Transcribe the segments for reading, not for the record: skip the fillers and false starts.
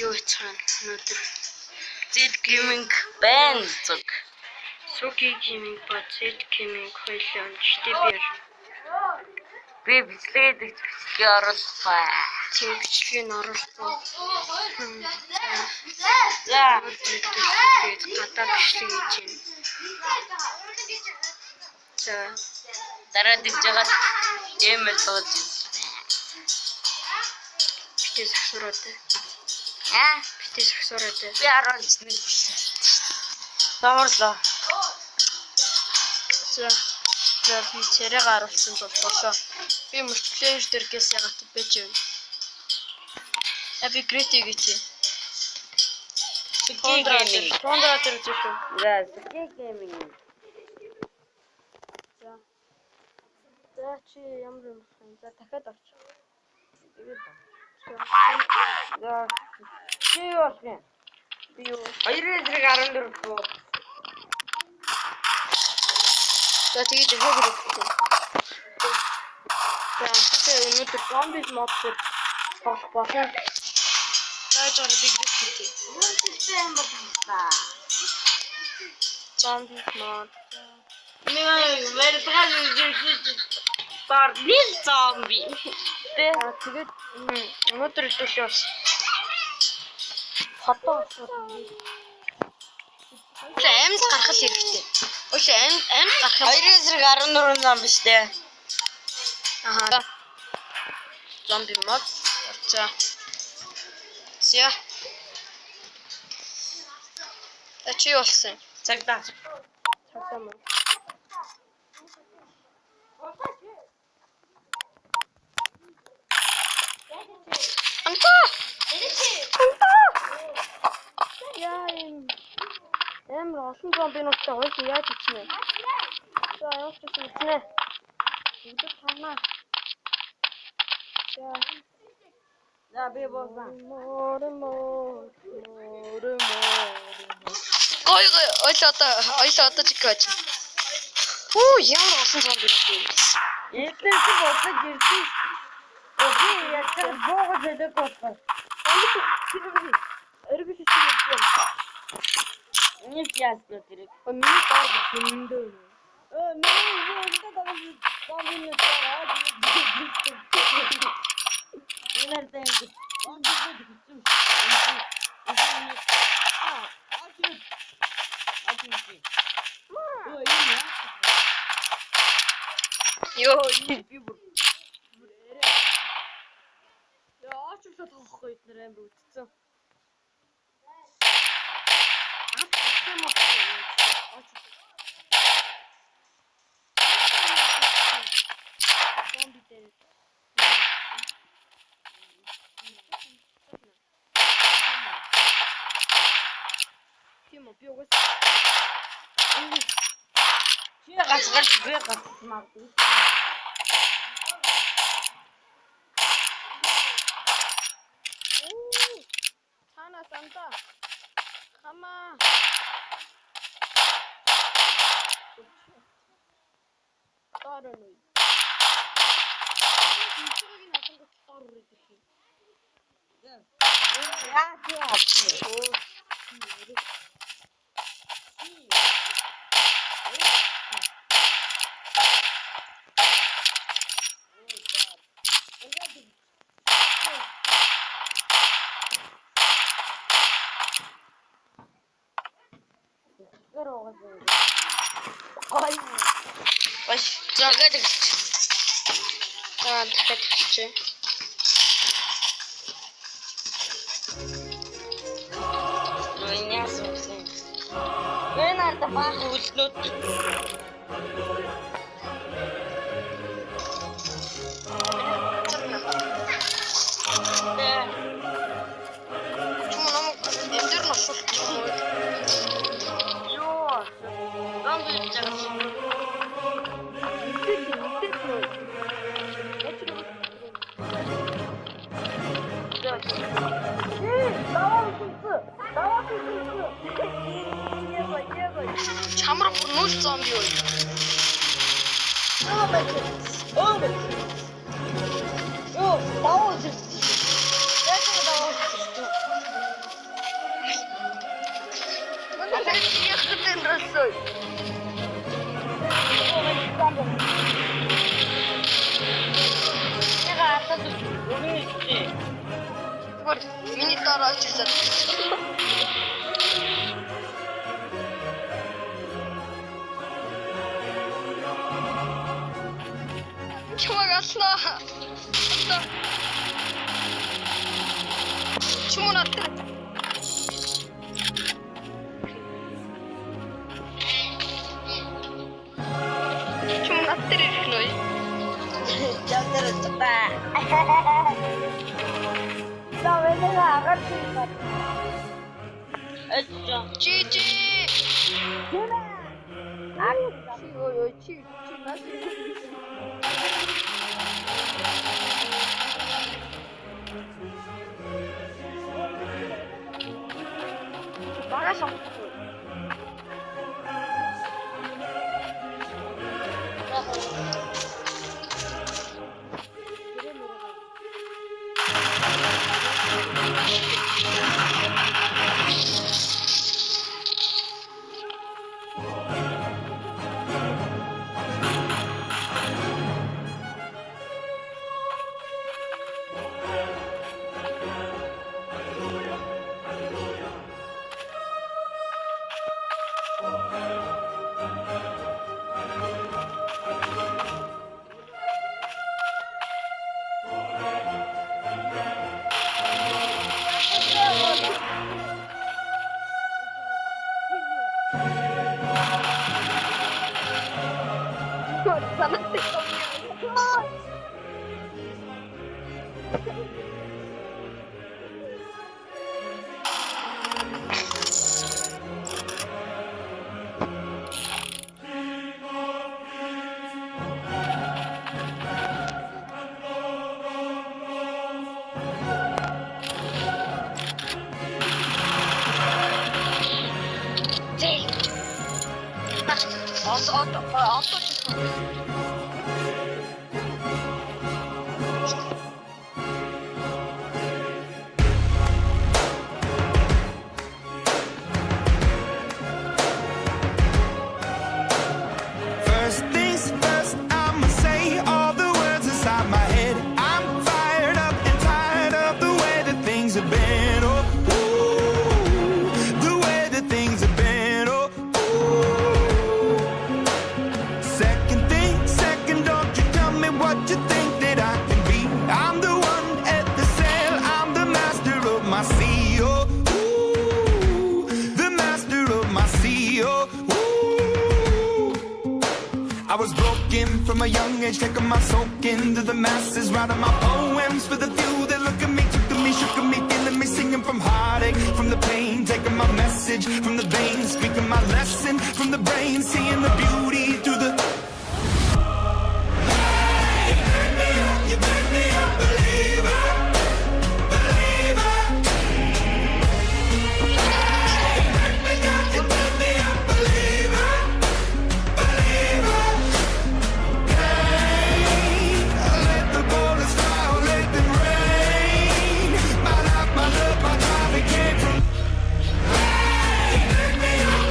Юу хийцгаана өнөөдөр Z Gaming байна зүг. Суги Gaming ба Z Gaming хоёулаа өнчтэй бээр Би бичлэгээд бичлэгээ оруулсан. тийм бичлэгийг оруулсан. За гадаа бичлэг хийж байна. За дараа дэж жагаад геймер дууж. битээ сахсураатай. Битээ сахсураатай. Би оруулж нэг тоорлоо. За би царайг оруулсан бол болоо. Би мультиплеер дээр гэс ягаад байж юм. Би грэти гэж. Sugi Gaming. Тондоо дээр зүгш. За Sugi Gaming. За чи ямар юм бэ? За дахиад орч. За чи юу болох юм? Би юу? 2-14 буу. За тэгээд дахиад хэрэгтэй. За өнөөдөр зомбис мод дээр болох болно. Яаж орох би хэрэгтэй. Систем боллоо. Зомбис мод. Барнил зомби. Тэгээд өнөөдөр төлөө бас фото амд гаргах хэрэгтэй. Өөш амд гарах. 2-14 зомби штэ. Аха. Зомби мод. За. За. Чи болсон. Цагдаа. Цагдаа мөн. Анта! Яа юм. Амар олон зомбинуудтай хойш яаж ичнэ? За явж ичнэ. Бүгд танаа. За би боосан. Ой ойлоо чиг гэж. Оо ямар олон зомбинууд юм. Эдгээр чи бодож ирсэн. Окей, я тэр боогоо зэдэг болсон. Эргэж чиг юм. Нэг яаснаа тэрэг. Миний доор зөндөө. Миний өндөө давж зомби нутгаа. Нэрдэн. Йоо, би бүр. Яа, ч усаа тоохгүй эднэр амар үтцэн. Тийм үү, би угаас Чи гацгал би гацмаа. цаана санта. Хамаа. Тарано. Ой, загаад гэж. Дахиад хэлчихэ. Яасан. Энэ арда баах үлнүүд. Чамар бүр нүл зомби юу? Юу, давуу зэрэг. Яг давуу зэрэг. 있어. 내가 아까도 모르겠지. 그걸 미니 따라 할 수 있었어. 총알 갔어. 갔다. 주문했대. 주문했대 너희. 짱들은 좋다. 나왜 내가 아가씨 같아? 진짜. 찌찌. 이거 치 말해서. 산한테 First things first, I'ma say all the words inside my head. I'm fired up and tired of the way that things have been. Oh, ooh, the way that things have been. Oh, ooh. Second thing, second, don't you tell me what you think that I can be. I'm the one at the sail, I'm the master of my sea. Oh, ooh, the master of my sea. Oh, ooh. I was broken from a young age, taking my soak into the masses, writing my poems for the few that look at me, took to me, shook at me, feeling me, singing from heartache, from the pain, taking my message from the veins, speaking my lesson from the brain, seeing the beauty through the. You make me a believer, believer. You make me a believer, believer. Let the bullets fly, or let them rain. My life, my love, my drive, it came from.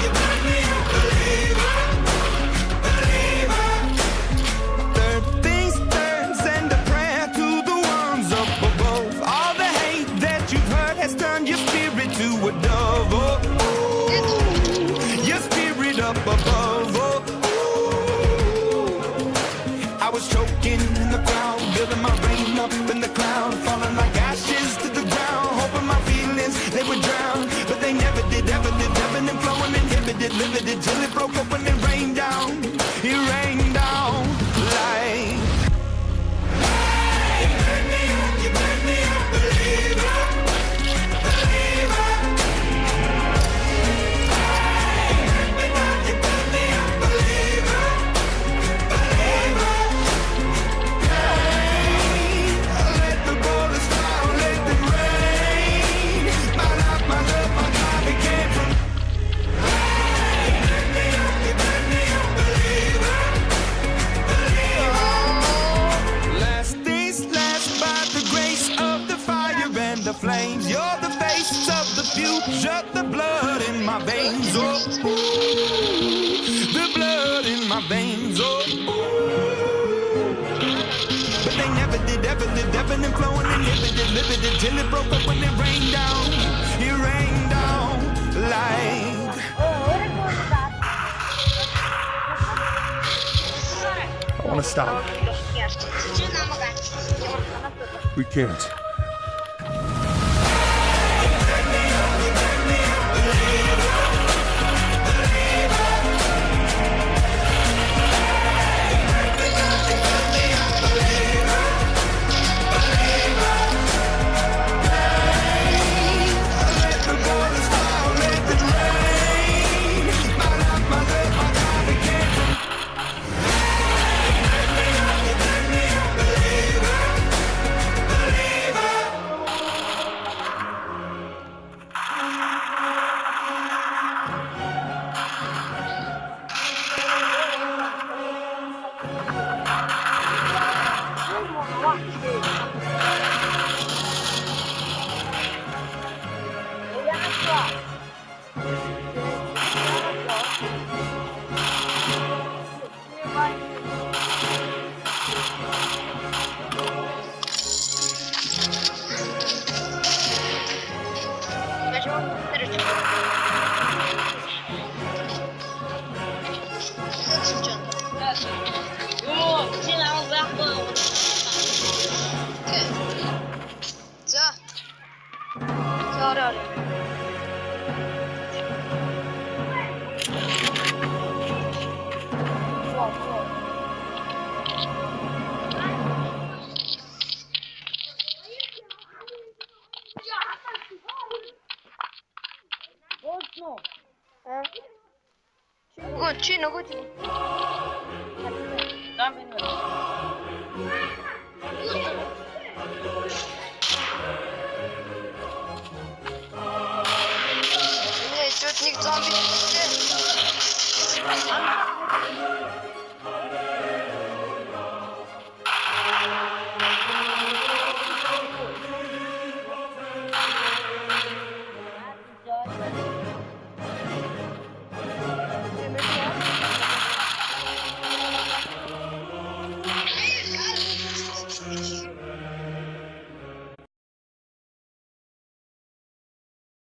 You make me a believer, believer. Third things third, send a prayer to the ones up above. All the hate that you've heard has turned your spirit to a dove. Oh, ooh, your spirit up above. Oh, ooh. I was choking in the crowd, building my rain up in the cloud, falling like ashes to the ground, hoping my feelings they would drown, but they never did, ever did, ebbing and flowing, inhibited, limited, till it broke open and rained down. It rained down like. You make me a believer, believer. You're the face of the future, the blood in my veins, oh, the blood in my veins, oh. But they never did, ebbing and flowing, inhibited, limited, till it broke up when it rained down like. I want to stop. We can't. Ci no go ci. Nie, ciotnik zombie.